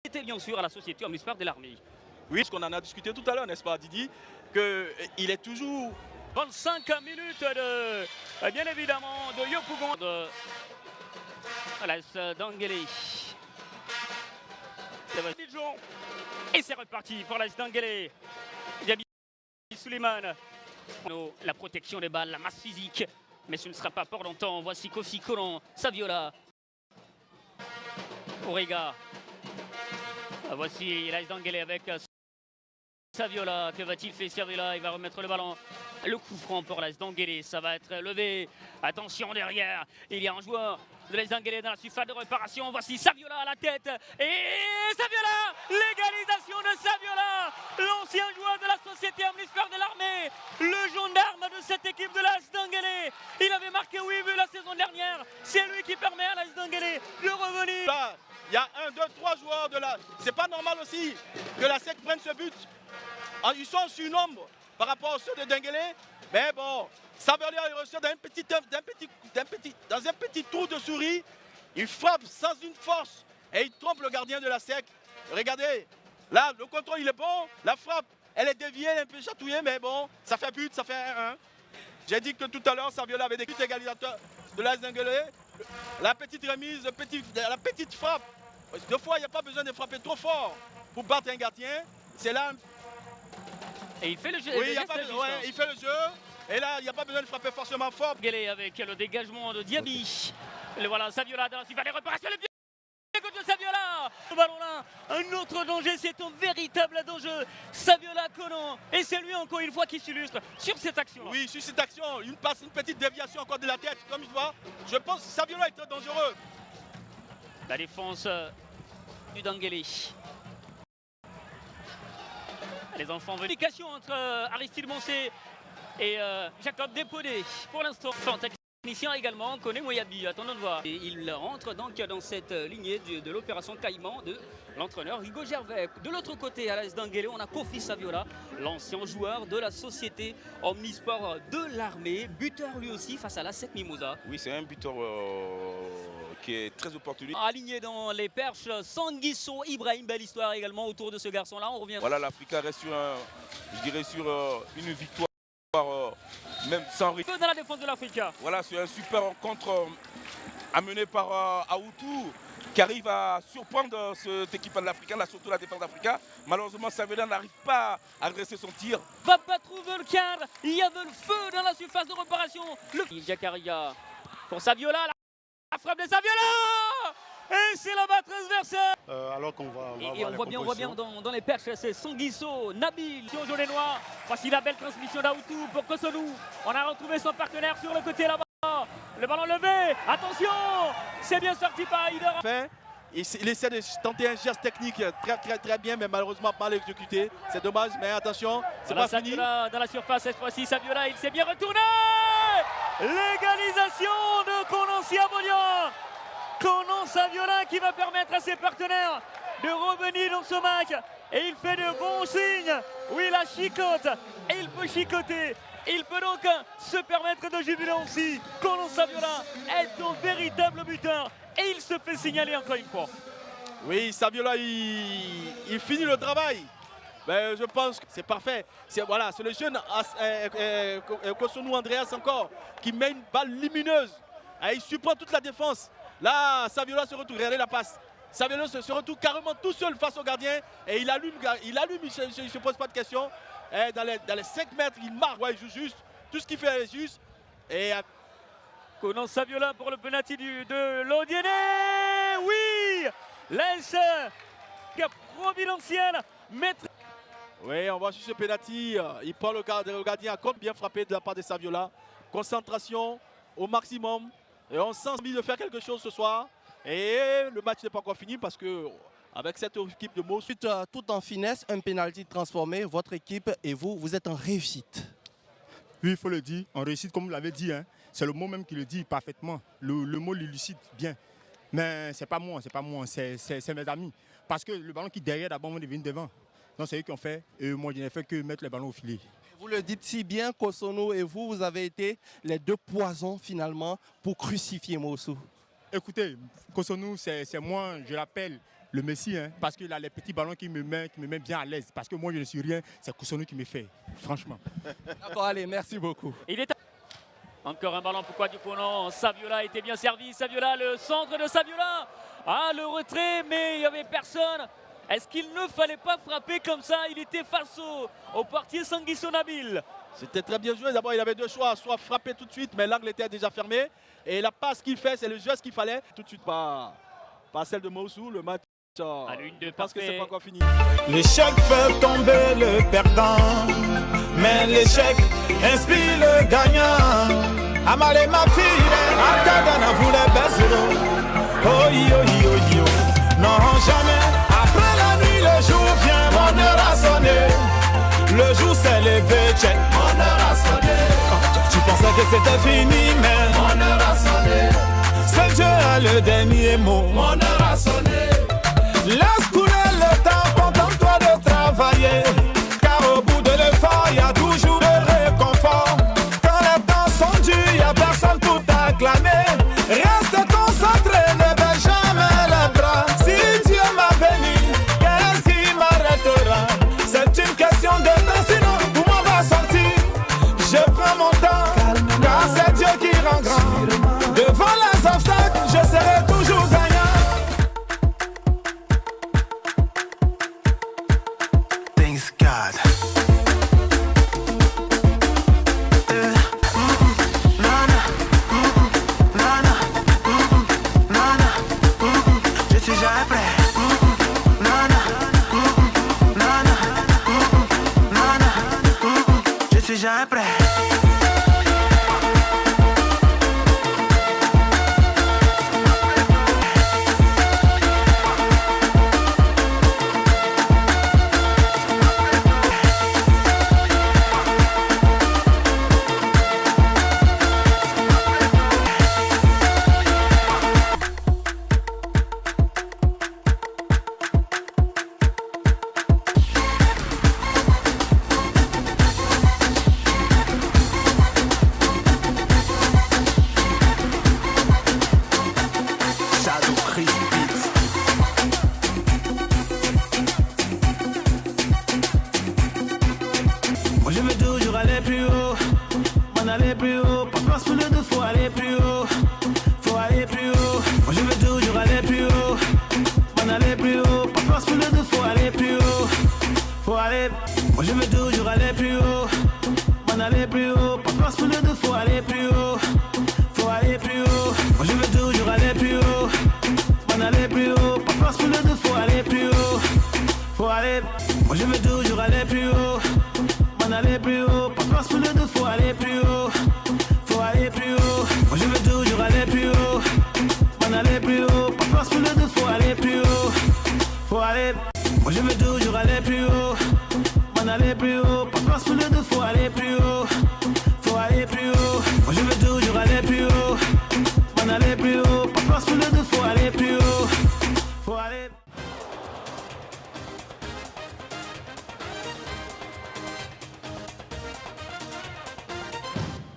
C'était bien sûr à la société omnisport de l'armée. Oui, ce qu'on en a discuté tout à l'heure, n'est-ce pas, Didi, qu'il est toujours... 25 minutes de, bien évidemment, de Yopougon, de l'AS d'Anguélé. Et c'est reparti pour l'AS d'Anguélé. Diaby Suleiman. La protection des balles, la masse physique. Mais ce ne sera pas pour longtemps. Voici Kofi Colon, Saviola. Origa. Voici l'AS d'Anguélé avec Saviola. Que va-t-il faire Saviola? Il va remettre le ballon. Le coup franc pour l'AS d'Anguélé, ça va être levé. Attention derrière, il y a un joueur de l'AS d'Anguélé dans la surface de réparation. Voici Saviola à la tête. Et Saviola, l'égalisation de Saviola, l'ancien joueur de la société omnisport de l'armée, le gendarme de cette équipe de l'AS d'Anguélé. Il avait marqué 8 buts la saison dernière. C'est lui qui permet à l'AS d'Anguélé de revenir. Là, il y a 1, 2, 3 joueurs de la... C'est pas normal aussi que la SEC prenne ce but. Ils sont en surnombre par rapport à ceux de Denguélé, mais bon, Saviola est reçu dans un petit trou de souris. Il frappe sans une force et il trompe le gardien de la SEC. Regardez, là, le contrôle il est bon, la frappe, elle est déviée, un peu chatouillée, mais bon, ça fait but, ça fait 1-1. J'ai dit que tout à l'heure, Saviola avait des buts égalisateurs de l'AS d'Anguélé. La petite remise, la petite frappe. Deux fois, il n'y a pas besoin de frapper trop fort pour battre un gardien. C'est là. Et il fait le jeu. Oui, il fait le jeu. Et là, il n'y a pas besoin de frapper forcément fort. Anguélé avec le dégagement de Diaby. Le voilà, Saviola dans la surface de réparation. Le pied de Saviola. Ce ballon-là, un autre danger, c'est un véritable danger. Saviola Colon. Et c'est lui encore une fois qui s'illustre sur cette action. Oui, sur cette action, une petite déviation encore de la tête, comme il voit. Je pense que Saviola est très dangereux. La défense du Denguélé. Les enfants veulent. Communication entre Aristide Moncé et Jacob Dépodé. Pour l'instant, technicien également, connaît Moyabi. Attendons de voir. Et il rentre donc dans cette lignée de l'opération Caïman de l'entraîneur Hugo Gervais. De l'autre côté, à l'AS d'Anguélé, on a Kofi Saviola, l'ancien joueur de la société omnisport de l'armée, buteur lui aussi face à l'ASEC Mimosa. Oui, c'est un buteur qui est très opportuniste. Aligné dans les perches, Sanguisso Ibrahim, belle histoire également autour de ce garçon-là. On revient. Voilà, l'Africa reste sur, sur une victoire, même sans risque. Dans la défense de l'Africa. Voilà, c'est un super rencontre amené par Aoutou, qui arrive à surprendre cette équipe de l'Africain, surtout la défense d'Africa. Malheureusement, Saviola n'arrive pas à adresser son tir. Va pas trouver le cadre, il y avait le feu dans la surface de réparation. Jakaria pour Saviola, la frappe de Saviola. Et c'est la balle transversale. Alors qu'on va et on voit bien dans les perches, c'est Sanguisso, Nabil, jaune et noir. Voici la belle transmission d'Aoutou pour Kosonou. On a retrouvé son partenaire sur le côté là-bas. Le ballon levé, attention, c'est bien sorti par Aider. Il essaie de tenter un geste technique très bien, mais malheureusement mal exécuté. C'est dommage, mais attention, c'est pas fini. Dans la surface cette fois-ci, Saviola, il s'est bien retourné. L'égalisation de Konon Siabolian. Konon Saviola qui va permettre à ses partenaires de revenir dans ce match. Et il fait de bons signes. Oui, la chicote. Et il peut chicoter. Il peut donc se permettre de jubiler aussi. Konon Saviola est un véritable buteur. Et il se fait signaler encore une fois. Oui, Saviola, il finit le travail. Mais je pense que c'est parfait. C'est le jeune Kosonou Andreas encore qui met une balle lumineuse. Et il surprend toute la défense. Là, Saviola se retrouve, regardez la passe. Saviola se retrouve carrément tout seul face au gardien. Et il allume, il ne se pose pas de questions. Et dans les 5 mètres, il marque, ouais, il joue juste. Tout ce qu'il fait est juste. Et Konon Saviola pour le penalty de l'Odienné. Oui, l'AS providentiel. Oui, on voit sur ce penalty. Il prend le gardien à compte, bien frappé de la part de Saviola. Concentration au maximum. Et on sent envie de faire quelque chose ce soir. Et le match n'est pas encore fini parce que avec cette équipe de Mos. Tout en finesse, un penalty transformé. Votre équipe et vous êtes en réussite. Oui, il faut le dire, en réussite, comme vous l'avez dit. Hein. C'est le mot même qui le dit parfaitement. Le mot l'illucide bien. Mais c'est pas moi, c'est mes amis. Parce que le ballon qui est derrière, d'abord, on devient devant. Donc c'est eux qui ont fait. Et moi, je n'ai fait que mettre le ballon au filet. Vous le dites si bien, Kosonou et vous avez été les deux poisons finalement pour crucifier Mossou. Écoutez, Kosonou, c'est moi, je l'appelle le Messi, hein, parce qu'il a les petits ballons qui me met bien à l'aise. Parce que moi, je ne suis rien, c'est Coussonou qui me fait, franchement. D'accord, allez, merci beaucoup. Il est encore un ballon, pourquoi du coup non? Saviola était bien servi, Saviola, le centre de Saviola. Ah, le retrait, mais il n'y avait personne. Est-ce qu'il ne fallait pas frapper comme ça? Il était face au portier Sanguisso Nabil. C'était très bien joué. D'abord, il avait deux choix, soit frapper tout de suite, mais l'angle était déjà fermé. Et la passe qu'il fait, c'est le geste qu'il fallait. Tout de suite, pas celle de Moussou. Le match, je pense que c'est pas encore fini. L'échec fait tomber le perdant, mais l'échec inspire le gagnant. Amale ma fille, Akadana voulait baisser. Oh yo yo yo, non jamais. Après la nuit, le jour vient, mon heure a sonné. Le jour s'est levé, check, mon heure a sonné. Tu pensais que c'était fini, mais mon heure a sonné. C'est Dieu a le dernier mot, mon heure a sonné. Laisse couler le temps, contente-toi de travailler. Car au bout de l'effort, il y a toujours le réconfort. Quand les temps sont durs, il n'y a personne pour t'acclamer. Reste concentré, ne baisse jamais les bras. Si Dieu m'a béni, qu'est-ce qui m'arrêtera? C'est une question de temps, sinon pour moi va sortir. Je prends mon temps, car c'est Dieu qui rend grand. Devant les obstacles, je serai toujours gagnant. Thanks God. Je suis jamais prêt. Je suis jamais prêt. Moi je veux toujours aller plus haut, on aller plus haut, pas place pour le deux, faut aller plus haut, faut aller plus haut. Moi je veux toujours aller plus haut, on aller plus haut, pas place pour le deux, faut aller plus haut, faut aller. Moi je veux toujours aller plus haut, on aller plus haut, pas place pour le deux, faut aller plus haut, faut aller plus haut. Moi je veux toujours aller plus haut, on aller plus haut, pas place pour le deux, faut aller plus haut, faut aller. Moi je veux toujours aller plus haut. On aller plus haut, pas place pour le deux, faut aller plus haut, faut aller plus haut. Moi je veux toujours aller plus haut, on aller plus haut, pas place pour le deux, faut aller plus haut, faut aller. Moi je veux toujours aller plus haut, on aller plus haut, pas place pour le deux, faut aller plus haut, faut aller plus haut. Moi je veux toujours aller plus haut, on aller plus haut, pas place pour le deux, faut aller plus haut, faut aller.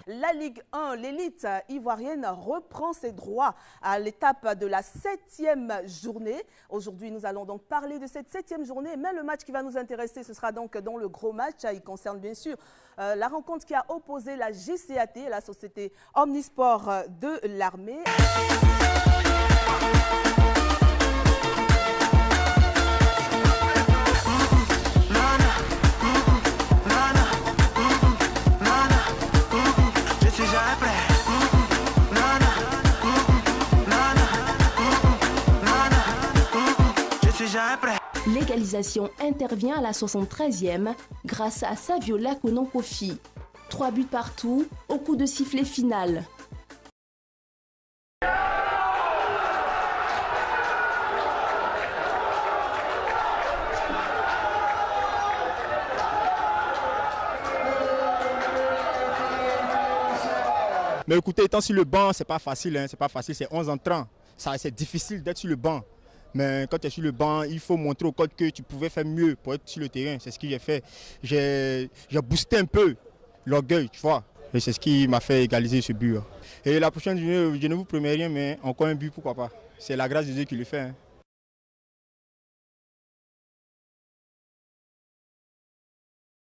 La Ligue 1, l'élite ivoirienne reprend ses droits à l'étape de la 7e journée. Aujourd'hui, nous allons donc parler de cette 7e journée, mais le match qui va nous intéresser, ce sera donc dans le gros match. Il concerne bien sûr la rencontre qui a opposé la GCAT, la société Omnisport de l'armée. L'égalisation intervient à la 73e grâce à Saviola Kofi. 3 buts partout au coup de sifflet final. Mais écoutez, étant sur le banc, c'est pas facile, hein, c'est pas facile, c'est 11 entrants. C'est difficile d'être sur le banc. Mais quand tu es sur le banc, il faut montrer au coach que tu pouvais faire mieux pour être sur le terrain. C'est ce que j'ai fait. J'ai boosté un peu l'orgueil, tu vois. Et c'est ce qui m'a fait égaliser ce but. Et la prochaine journée, je ne vous promets rien, mais encore un but, pourquoi pas. C'est la grâce de Dieu qui le fait. Hein.